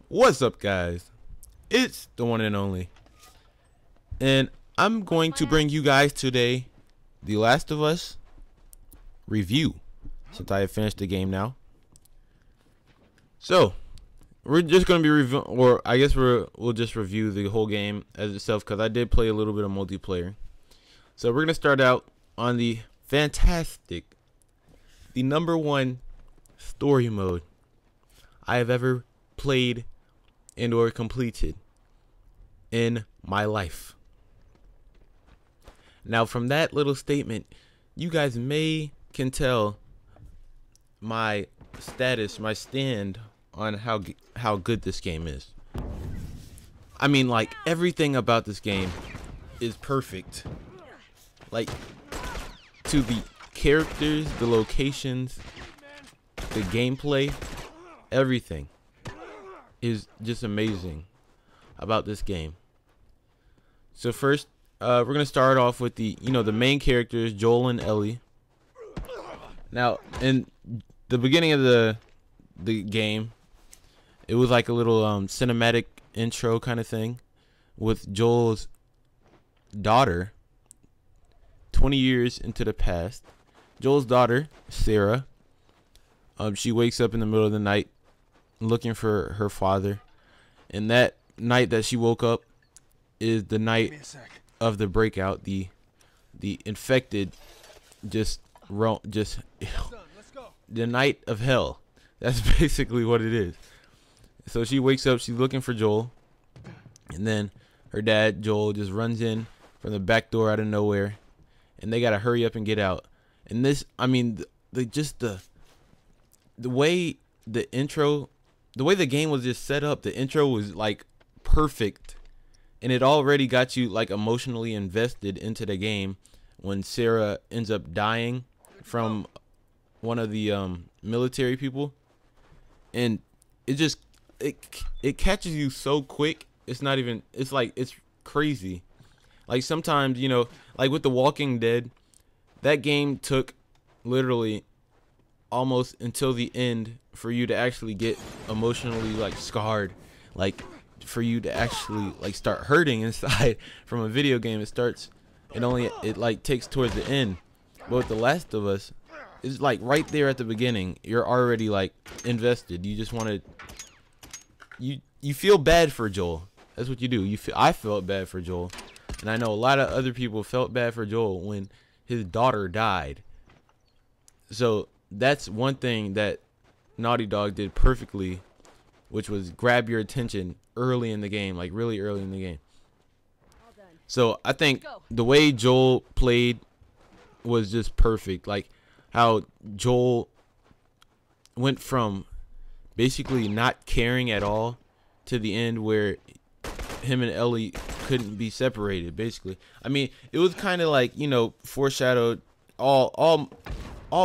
What's up, guys? It's the one and only, and I'm going to bring you guys today The Last of Us review, since I have finished the game now. So we're just going to be review, or I guess we'll just review the whole game as itself, because I did play a little bit of multiplayer. So we're going to start out on the fantastic, the #1 story mode I have ever played and or completed in my life. Now, from that little statement, you guys can tell my status, my stand on how good this game is. I mean, like, everything about this game is perfect. Like, to the characters, the locations, the gameplay, everything is just amazing about this game. So first, we're gonna start off with the main characters, Joel and Ellie. Now, in the beginning of the game, it was like a little cinematic intro kind of thing with Joel's daughter. 20 years into the past, Joel's daughter, Sarah, she wakes up in the middle of the night looking for her father, and that night that she woke up is the night of the breakout. The infected just the night of hell. That's basically what it is. So she wakes up, she's looking for Joel, and then her dad, Joel, just runs in from the back door out of nowhere, and they gotta hurry up and get out. And this, I mean, the way the intro, the way the game was just set up, the intro was like perfect, and it already got you like emotionally invested into the game when Sarah ends up dying from one of the military people, and it catches you so quick. It's not even, it's like, it's crazy. Like, sometimes, like with The Walking Dead, that game took literally almost until the end for you to actually get emotionally like scarred, like for you to actually like start hurting inside. From a video game, it like takes towards the end. But with The Last of Us, it's like right there at the beginning, you're already like invested. You just want to, you feel bad for Joel. That's what you do. I felt bad for Joel, and I know a lot of other people felt bad for Joel when his daughter died. So that's one thing that Naughty Dog did perfectly, which was grab your attention early in the game, like really early in the game. So I think the way Joel played was just perfect. Like how Joel went from basically not caring at all to the end where him and Ellie couldn't be separated, basically. I mean, it was kind of like, foreshadowed all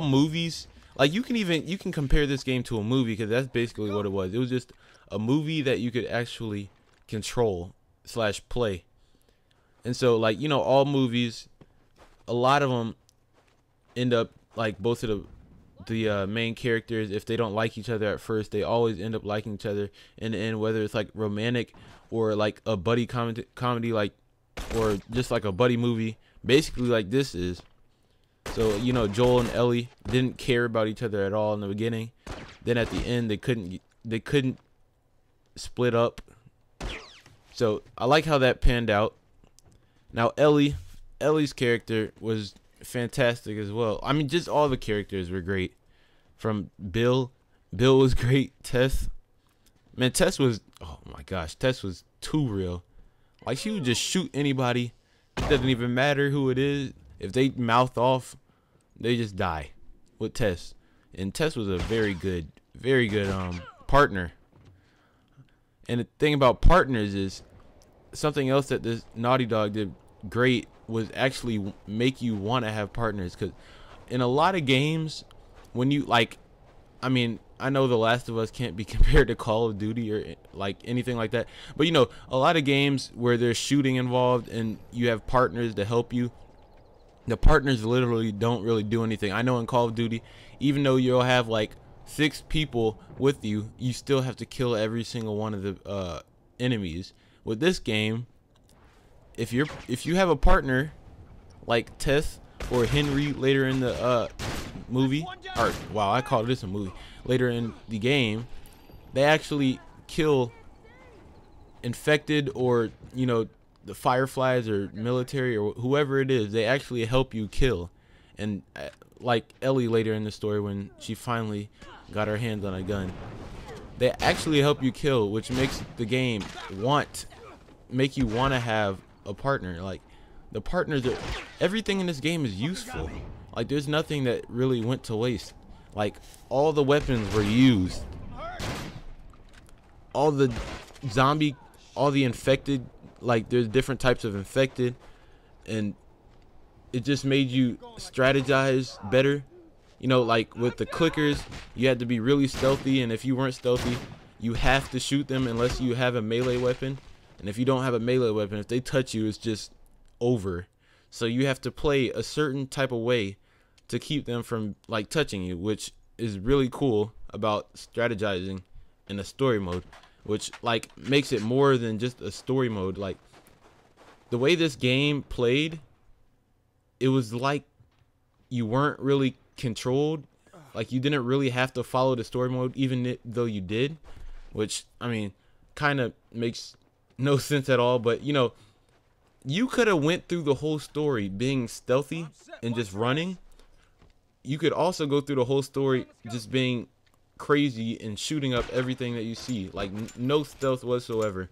movies. Like, you can compare this game to a movie, because that's basically what it was. It was just a movie that you could actually control / play. And so, like, all movies, a lot of them end up like both of the main characters, if they don't like each other at first, they always end up liking each other in the end, whether it's like romantic or like a buddy comedy, like, or just like a buddy movie, basically like this is. So, Joel and Ellie didn't care about each other at all in the beginning. Then at the end, they couldn't split up. So I like how that panned out. Now Ellie's character was fantastic as well. I mean, just all the characters were great. From Bill was great. Tess, man, Tess was, oh my gosh, Tess was too real. Like, she would just shoot anybody. It doesn't even matter who it is. If they mouth off, they just die with Tess. And Tess was a very good partner. And the thing about partners is, something else that this Naughty Dog did great was actually make you want to have partners. Because in a lot of games, when you, like, I mean, I know The Last of Us can't be compared to Call of Duty or like anything like that, but a lot of games where there's shooting involved and you have partners to help you, the partners literally don't really do anything. I know in Call of Duty, even though you'll have like 6 people with you, you still have to kill every single one of the enemies. With this game, if you have a partner like Tess or Henry later in the movie, or wow, I call this a movie, later in the game, they actually kill infected, or you know, the fireflies or military or whoever it is. They actually help you kill. And like Ellie later in the story, when she finally got her hands on a gun, they actually help you kill, which makes the game make you want to have a partner. Like, the partners are, everything in this game is useful. Like, there's nothing that really went to waste. Like, all the weapons were used, all the infected, like there's different types of infected, and it just made you strategize better. You know, like with the clickers, you had to be really stealthy, and if you weren't stealthy, you have to shoot them unless you have a melee weapon. And if you don't have a melee weapon, if they touch you, it's just over. So you have to play a certain type of way to keep them from like touching you, which is really cool about strategizing in a story mode, which like makes it more than just a story mode. Like, the way this game played, it was like you weren't really controlled. Like, you didn't really have to follow the story mode, even though you did, which, I mean, kind of makes no sense at all. But you know, you could have went through the whole story being stealthy and just running. You could also go through the whole story just being crazy and shooting up everything that you see, like no stealth whatsoever.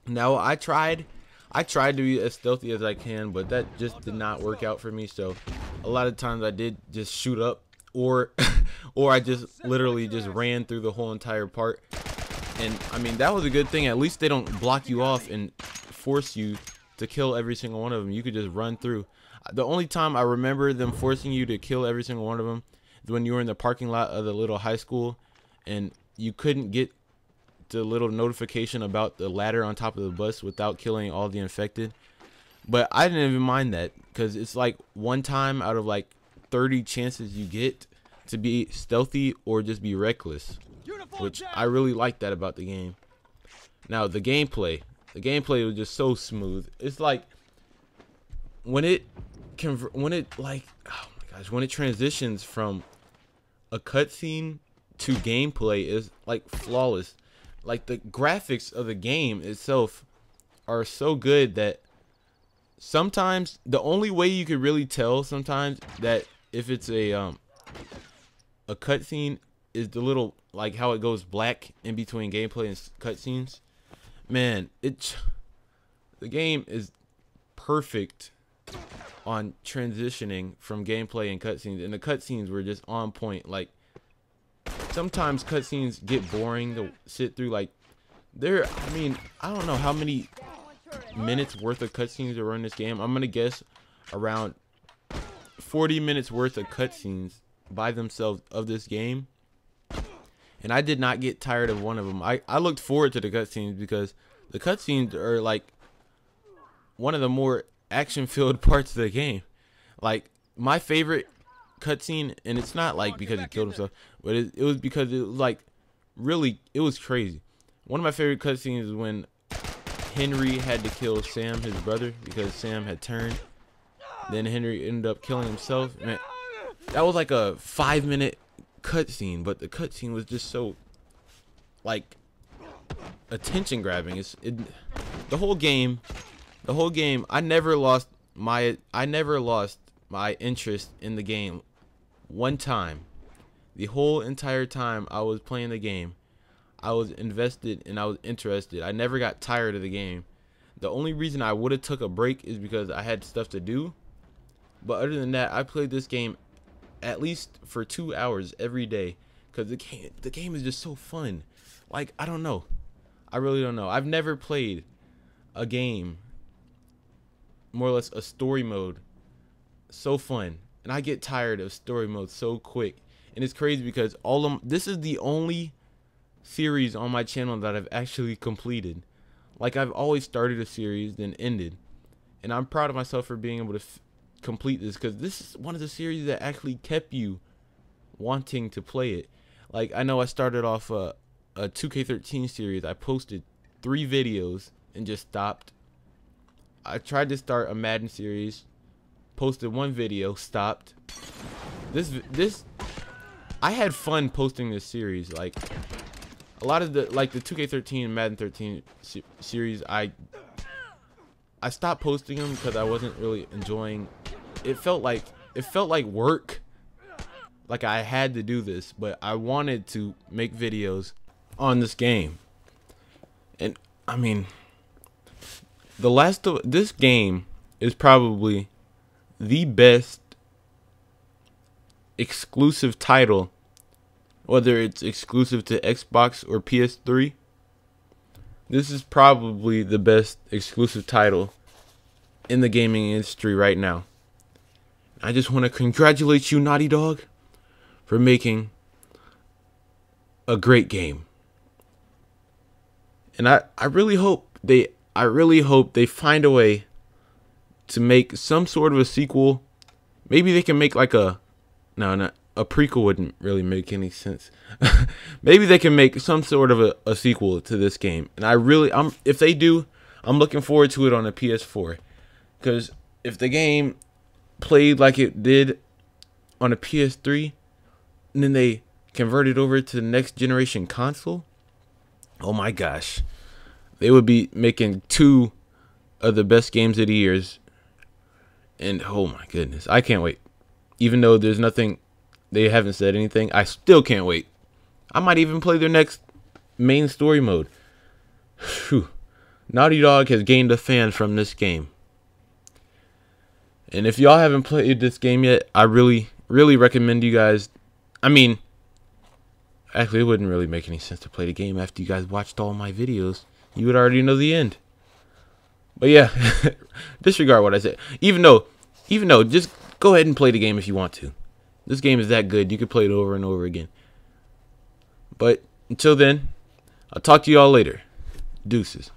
Now, I tried to be as stealthy as I can, but that just did not work out for me. So a lot of times I did just shoot up, or I just literally just ran through the whole entire part. And I mean, that was a good thing. At least they don't block you off and force you to kill every single one of them. You could just run through. The only time I remember them forcing you to kill every single one of them is when you were in the parking lot of the little high school, and you couldn't get the little notification about the ladder on top of the bus without killing all the infected. But I didn't even mind that, because it's like one time out of like 30 chances you get to be stealthy or just be reckless, which I really like that about the game. Now, the gameplay was just so smooth. It's like when it transitions from a cutscene to gameplay is like flawless. Like, the graphics of the game itself are so good that sometimes the only way you could really tell sometimes that if it's a cutscene is the little, like, how it goes black in between gameplay and cutscenes. Man, the game is perfect on transitioning from gameplay and cutscenes, and the cutscenes were just on point. Like, sometimes cutscenes get boring to sit through. Like, I mean, I don't know how many minutes worth of cutscenes there were in this game. I'm gonna guess around 40 minutes worth of cutscenes by themselves of this game, and I did not get tired of one of them. I looked forward to the cutscenes, because the cutscenes are like one of the more action-filled parts of the game. Like, my favorite cutscene, and it's not like because he killed himself, but it was because it was like, really, it was crazy. One of my favorite cutscenes is when Henry had to kill Sam, his brother, because Sam had turned. Then Henry ended up killing himself. Man, that was like a 5-minute cutscene, but the cutscene was just so like attention grabbing. The whole game. I never lost my interest in the game one time. The whole entire time I was playing the game, I was invested and I was interested. I never got tired of the game. The only reason I would have took a break is because I had stuff to do. But other than that, I played this game at least for 2 hours every day, because the game is just so fun. Like, I don't know. I really don't know. I've never played a game, more or less a story mode, so fun. And I get tired of story mode so quick. And it's crazy because this is the only series on my channel that I've actually completed. Like, I've always started a series then ended, and I'm proud of myself for being able to complete this, because this is one of the series that actually kept you wanting to play it. Like, I know I started off a 2K13 series. I posted 3 videos and just stopped. I tried to start a Madden series, posted 1 video, stopped. This I had fun posting this series. Like, a lot of the 2K13 and Madden 13 series, I stopped posting them because I wasn't really enjoying. It felt like work. Like, I had to do this, but I wanted to make videos on this game. And I mean, this game is probably the best exclusive title, whether it's exclusive to Xbox or PS3. This is probably the best exclusive title in the gaming industry right now. I just want to congratulate you, Naughty Dog, for making a great game. And I really hope they find a way to make some sort of a sequel. Maybe they can make like a prequel wouldn't really make any sense. Maybe they can make some sort of a sequel to this game. And if they do, I'm looking forward to it on a PS4. Because if the game played like it did on a PS3, and then they convert it over to the next generation console, oh my gosh, they would be making 2 of the best games of the years. And oh my goodness, I can't wait. Even though there's nothing, they haven't said anything, I still can't wait. I might even play their next main story mode. Whew. Naughty Dog has gained a fan from this game. And if y'all haven't played this game yet, I really recommend you guys. I mean, actually, it wouldn't really make any sense to play the game after you guys watched all my videos. You would already know the end. But yeah, disregard what I said. Even though, just go ahead and play the game if you want to. This game is that good. You can play it over and over again. But until then, I'll talk to y'all later. Deuces.